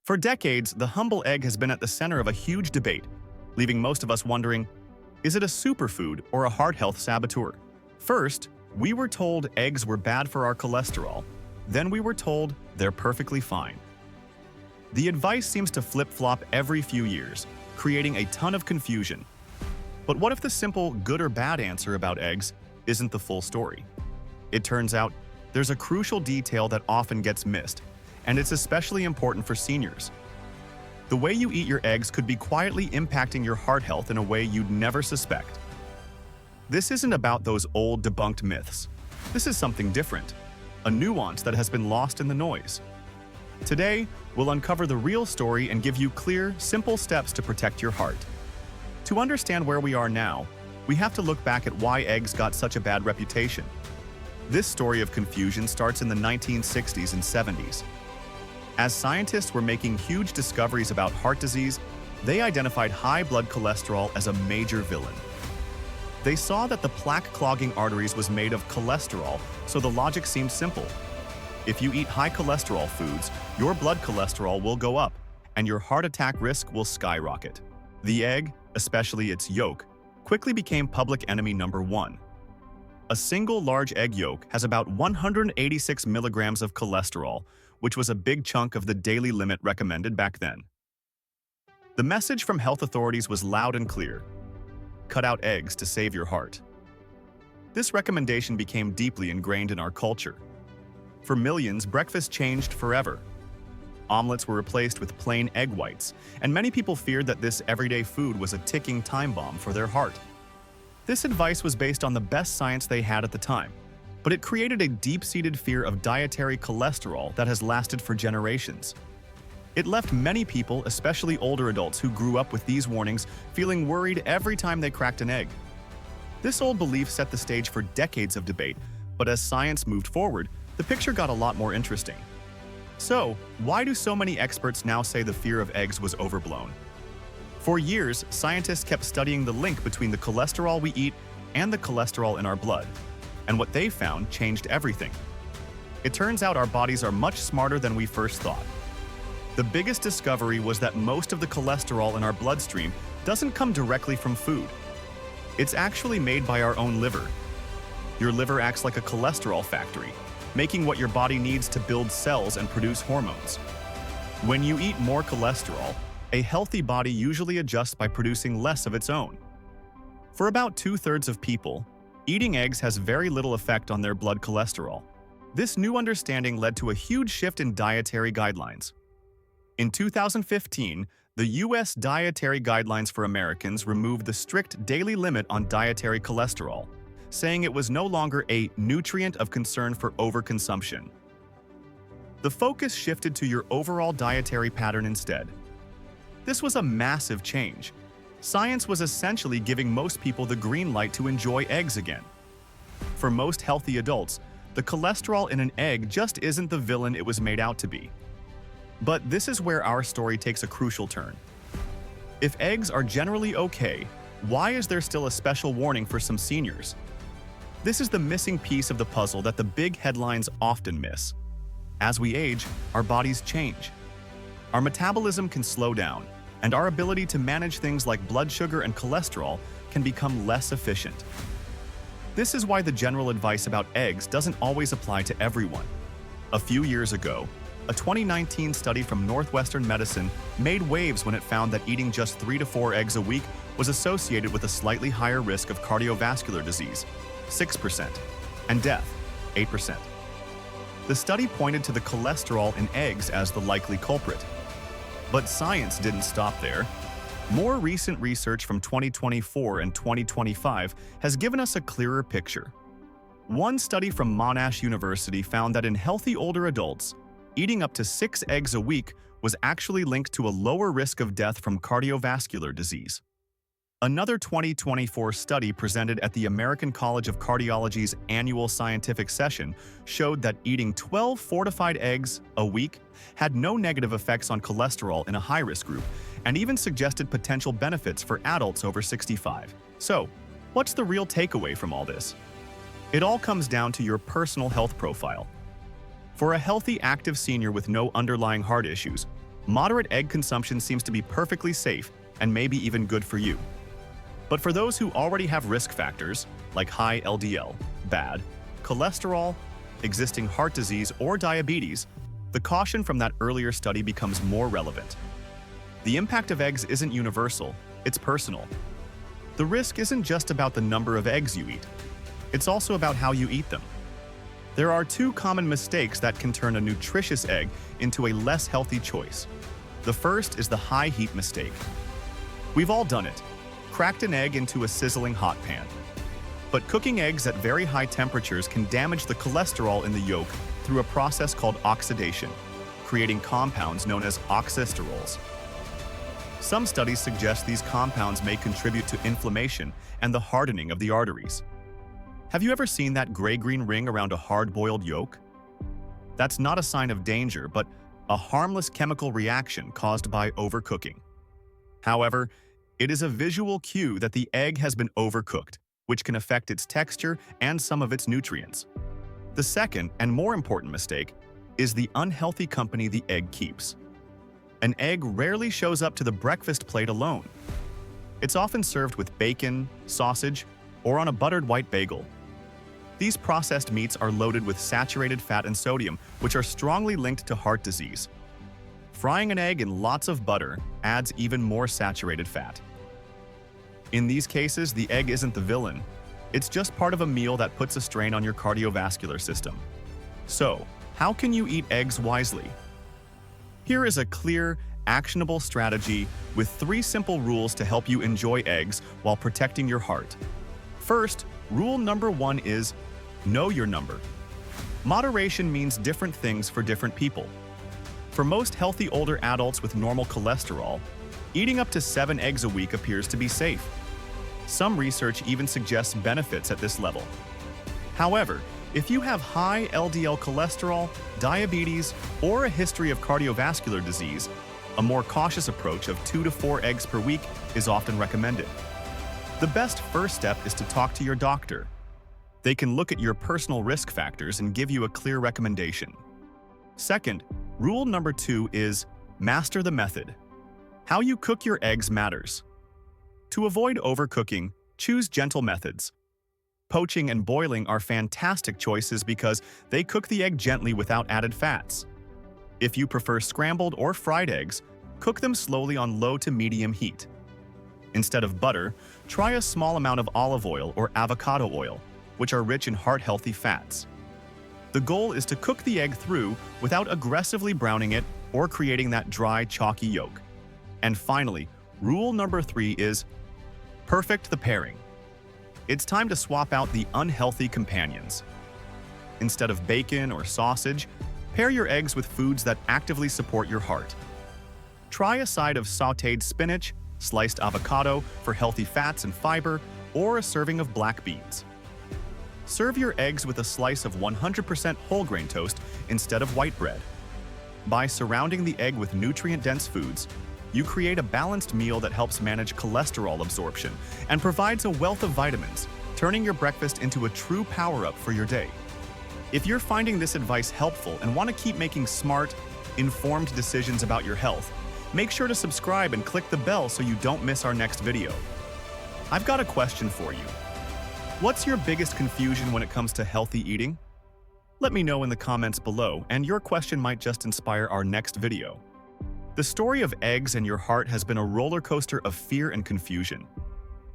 For decades, the humble egg has been at the center of a huge debate, leaving most of us wondering, is it a superfood or a heart health saboteur? First, we were told eggs were bad for our cholesterol. Then we were told they're perfectly fine. The advice seems to flip-flop every few years, creating a ton of confusion. But what if the simple good or bad answer about eggs isn't the full story? It turns out there's a crucial detail that often gets missed, and it's especially important for seniors. The way you eat your eggs could be quietly impacting your heart health in a way you'd never suspect. This isn't about those old debunked myths. This is something different, a nuance that has been lost in the noise. Today, we'll uncover the real story and give you clear, simple steps to protect your heart. To understand where we are now, we have to look back at why eggs got such a bad reputation. This story of confusion starts in the 1960s and 70s. As scientists were making huge discoveries about heart disease, they identified high blood cholesterol as a major villain. They saw that the plaque-clogging arteries was made of cholesterol, so the logic seemed simple. If you eat high cholesterol foods, your blood cholesterol will go up, and your heart attack risk will skyrocket. The egg, especially its yolk, quickly became public enemy number one. A single large egg yolk has about 186 milligrams of cholesterol, which was a big chunk of the daily limit recommended back then. The message from health authorities was loud and clear: cut out eggs to save your heart. This recommendation became deeply ingrained in our culture. For millions, breakfast changed forever. Omelets were replaced with plain egg whites, and many people feared that this everyday food was a ticking time bomb for their heart. This advice was based on the best science they had at the time, but it created a deep-seated fear of dietary cholesterol that has lasted for generations. It left many people, especially older adults who grew up with these warnings, feeling worried every time they cracked an egg. This old belief set the stage for decades of debate, but as science moved forward, the picture got a lot more interesting. So, why do so many experts now say the fear of eggs was overblown? For years, scientists kept studying the link between the cholesterol we eat and the cholesterol in our blood, and what they found changed everything. It turns out our bodies are much smarter than we first thought. The biggest discovery was that most of the cholesterol in our bloodstream doesn't come directly from food. It's actually made by our own liver. Your liver acts like a cholesterol factory, making what your body needs to build cells and produce hormones. When you eat more cholesterol, a healthy body usually adjusts by producing less of its own. For about 2/3 of people, eating eggs has very little effect on their blood cholesterol. This new understanding led to a huge shift in dietary guidelines. In 2015, the U.S. Dietary Guidelines for Americans removed the strict daily limit on dietary cholesterol, saying it was no longer a nutrient of concern for overconsumption. The focus shifted to your overall dietary pattern instead. This was a massive change. Science was essentially giving most people the green light to enjoy eggs again. For most healthy adults, the cholesterol in an egg just isn't the villain it was made out to be. But this is where our story takes a crucial turn. If eggs are generally okay, why is there still a special warning for some seniors? This is the missing piece of the puzzle that the big headlines often miss. As we age, our bodies change. Our metabolism can slow down, and our ability to manage things like blood sugar and cholesterol can become less efficient. This is why the general advice about eggs doesn't always apply to everyone. A few years ago, a 2019 study from Northwestern Medicine made waves when it found that eating just 3 to 4 eggs a week was associated with a slightly higher risk of cardiovascular disease, 6%, and death, 8%. The study pointed to the cholesterol in eggs as the likely culprit. But science didn't stop there. More recent research from 2024 and 2025 has given us a clearer picture. One study from Monash University found that in healthy older adults, eating up to 6 eggs a week was actually linked to a lower risk of death from cardiovascular disease. Another 2024 study presented at the American College of Cardiology's annual scientific session showed that eating 12 fortified eggs a week had no negative effects on cholesterol in a high-risk group and even suggested potential benefits for adults over 65. So, what's the real takeaway from all this? It all comes down to your personal health profile. For a healthy, active senior with no underlying heart issues, Moderate egg consumption seems to be perfectly safe and maybe even good for you. But for those who already have risk factors, like high LDL, bad, cholesterol, existing heart disease, or diabetes, the caution from that earlier study becomes more relevant. The impact of eggs isn't universal, it's personal. The risk isn't just about the number of eggs you eat. It's also about how you eat them. There are two common mistakes that can turn a nutritious egg into a less healthy choice. The first is the high heat mistake. We've all done it. Cracked an egg into a sizzling hot pan. But cooking eggs at very high temperatures can damage the cholesterol in the yolk through a process called oxidation, creating compounds known as oxysterols. Some studies suggest these compounds may contribute to inflammation and the hardening of the arteries. Have you ever seen that gray-green ring around a hard-boiled yolk? That's not a sign of danger, but a harmless chemical reaction caused by overcooking. However, it is a visual cue that the egg has been overcooked, which can affect its texture and some of its nutrients. The second, and more important mistake, is the unhealthy company the egg keeps. An egg rarely shows up to the breakfast plate alone. It's often served with bacon, sausage, or on a buttered white bagel. These processed meats are loaded with saturated fat and sodium, which are strongly linked to heart disease. Frying an egg in lots of butter adds even more saturated fat. In these cases, the egg isn't the villain. It's just part of a meal that puts a strain on your cardiovascular system. So, how can you eat eggs wisely? Here is a clear, actionable strategy with 3 simple rules to help you enjoy eggs while protecting your heart. First, rule number 1 is know your number. Moderation means different things for different people. For most healthy older adults with normal cholesterol, eating up to 7 eggs a week appears to be safe. Some research even suggests benefits at this level. However, if you have high LDL cholesterol, diabetes, or a history of cardiovascular disease, a more cautious approach of 2 to 4 eggs per week is often recommended. The best first step is to talk to your doctor. They can look at your personal risk factors and give you a clear recommendation. Second, rule number 2 is master the method. How you cook your eggs matters. To avoid overcooking, choose gentle methods. Poaching and boiling are fantastic choices because they cook the egg gently without added fats. If you prefer scrambled or fried eggs, cook them slowly on low to medium heat. Instead of butter, try a small amount of olive oil or avocado oil, which are rich in heart-healthy fats. The goal is to cook the egg through without aggressively browning it or creating that dry, chalky yolk. And finally, rule number 3 is perfect the pairing. It's time to swap out the unhealthy companions. Instead of bacon or sausage, pair your eggs with foods that actively support your heart. Try a side of sautéed spinach, sliced avocado for healthy fats and fiber, or a serving of black beans. Serve your eggs with a slice of 100% whole grain toast instead of white bread. By surrounding the egg with nutrient-dense foods, you create a balanced meal that helps manage cholesterol absorption and provides a wealth of vitamins, turning your breakfast into a true power-up for your day. If you're finding this advice helpful and want to keep making smart, informed decisions about your health, make sure to subscribe and click the bell so you don't miss our next video. I've got a question for you. What's your biggest confusion when it comes to healthy eating? Let me know in the comments below, and your question might just inspire our next video. The story of eggs and your heart has been a roller coaster of fear and confusion.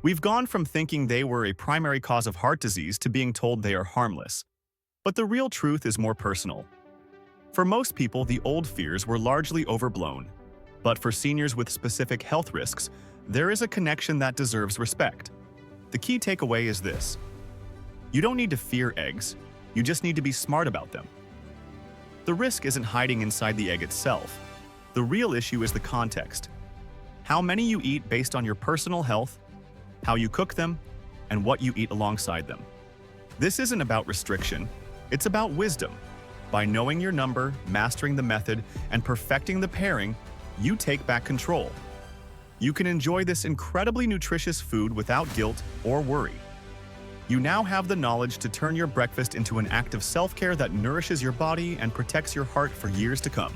We've gone from thinking they were a primary cause of heart disease to being told they are harmless. But the real truth is more personal. For most people, the old fears were largely overblown. But for seniors with specific health risks, there is a connection that deserves respect. The key takeaway is this: you don't need to fear eggs, you just need to be smart about them. The risk isn't hiding inside the egg itself. The real issue is the context. How many you eat based on your personal health, how you cook them, and what you eat alongside them. This isn't about restriction, it's about wisdom. By knowing your number, mastering the method, and perfecting the pairing, you take back control. You can enjoy this incredibly nutritious food without guilt or worry. You now have the knowledge to turn your breakfast into an act of self-care that nourishes your body and protects your heart for years to come.